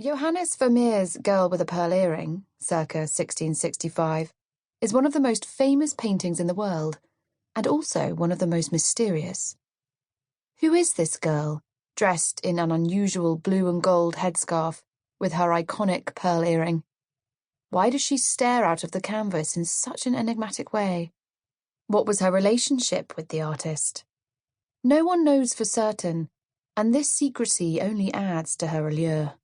Johannes Vermeer's Girl with a Pearl Earring, circa 1665, is one of the most famous paintings in the world, and also one of the most mysterious. Who is this girl, dressed in an unusual blue and gold headscarf, with her iconic pearl earring? Why does she stare out of the canvas in such an enigmatic way? What was her relationship with the artist? No one knows for certain, and this secrecy only adds to her allure.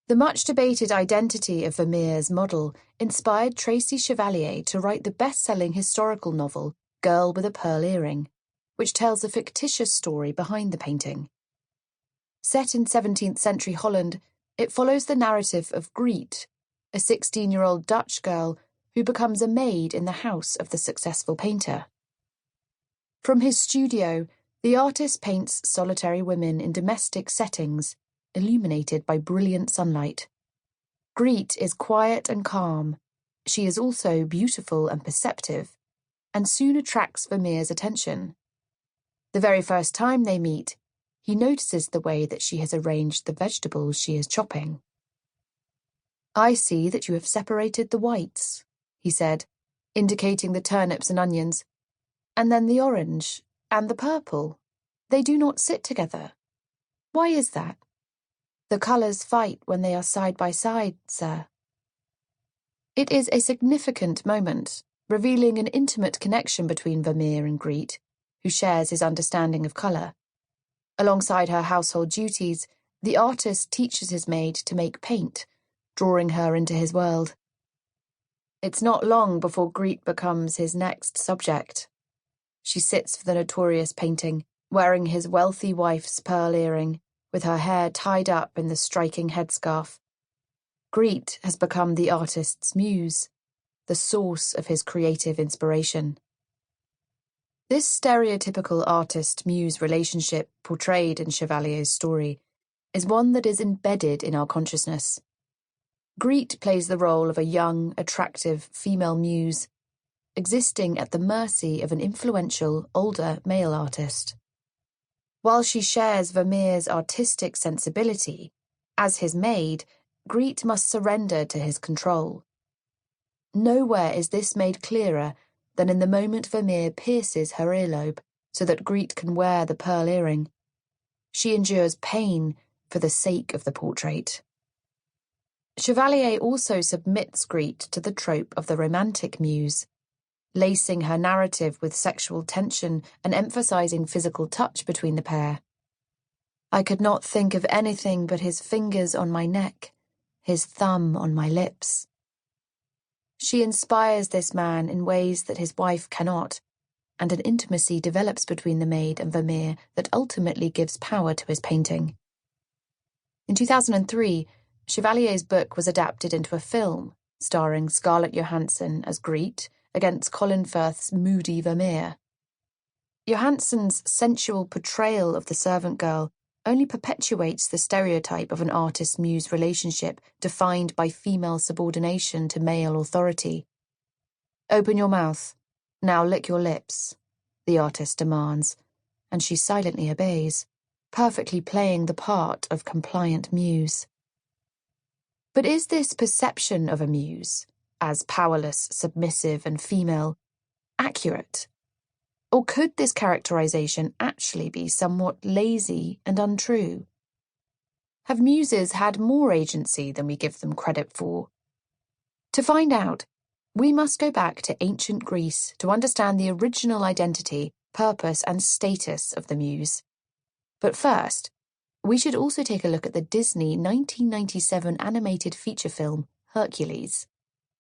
The much-debated identity of Vermeer's model inspired Tracy Chevalier to write the best-selling historical novel Girl with a Pearl Earring, which tells a fictitious story behind the painting. Set in 17th century Holland, it follows the narrative of Griet, a 16-year-old Dutch girl who becomes a maid in the house of the successful painter. From his studio, the artist paints solitary women in domestic settings, illuminated by brilliant sunlight. Griet is quiet and calm. She is also beautiful and perceptive, and soon attracts Vermeer's attention. The very first time they meet, he notices the way that she has arranged the vegetables she is chopping. "I see that you have separated the whites," he said, indicating the turnips and onions, "and then the orange and the purple. They do not sit together. Why is that?" "The colours fight when they are side by side, sir." It is a significant moment, revealing an intimate connection between Vermeer and Griet, who shares his understanding of colour. Alongside her household duties, the artist teaches his maid to make paint, drawing her into his world. It's not long before Griet becomes his next subject. She sits for the notorious painting, wearing his wealthy wife's pearl earring, with her hair tied up in the striking headscarf. Griet has become the artist's muse, the source of his creative inspiration. This stereotypical artist-muse relationship portrayed in Chevalier's story is one that is embedded in our consciousness. Griet plays the role of a young, attractive female muse, existing at the mercy of an influential, older male artist. While she shares Vermeer's artistic sensibility, as his maid, Griet must surrender to his control. Nowhere is this made clearer than in the moment Vermeer pierces her earlobe so that Griet can wear the pearl earring. She endures pain for the sake of the portrait. Chevalier also submits Griet to the trope of the romantic muse, lacing her narrative with sexual tension and emphasizing physical touch between the pair. "I could not think of anything but his fingers on my neck, his thumb on my lips." She inspires this man in ways that his wife cannot, and an intimacy develops between the maid and Vermeer that ultimately gives power to his painting. In 2003, Chevalier's book was adapted into a film, starring Scarlett Johansson as Griet against Colin Firth's moody Vermeer. Johansson's sensual portrayal of the servant girl only perpetuates the stereotype of an artist-muse relationship defined by female subordination to male authority. "Open your mouth. Now lick your lips," the artist demands, and she silently obeys, perfectly playing the part of compliant muse. But is this perception of a muse, as powerless, submissive, and female, accurate? Or could this characterization actually be somewhat lazy and untrue? Have muses had more agency than we give them credit for? To find out, we must go back to ancient Greece to understand the original identity, purpose, and status of the muse. But first, we should also take a look at the Disney 1997 animated feature film, Hercules.